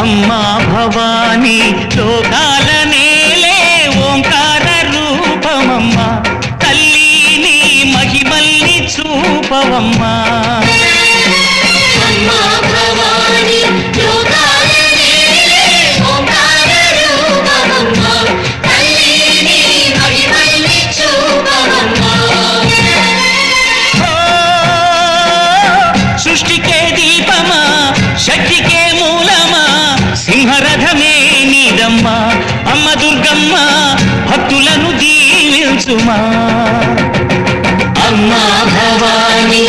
అమ్మా భవానీ లోకాల నేలే ఓంకార రూపమమ్మా తల్లి నీ మహిమల్ని చూపవమ్మా అమ్మా భవానీ లోకాల నేలే ఓంకార రూపమమ్మా తల్లి నీ మహిమల్ని చూపవమ్మా సృష్టికే దీపమా శక్తికే మూలమా సింహరథమే నీదమ్మా అమ్మ దుర్గమ్మ భక్తులను దీవించుమా అమ్మా భవానీ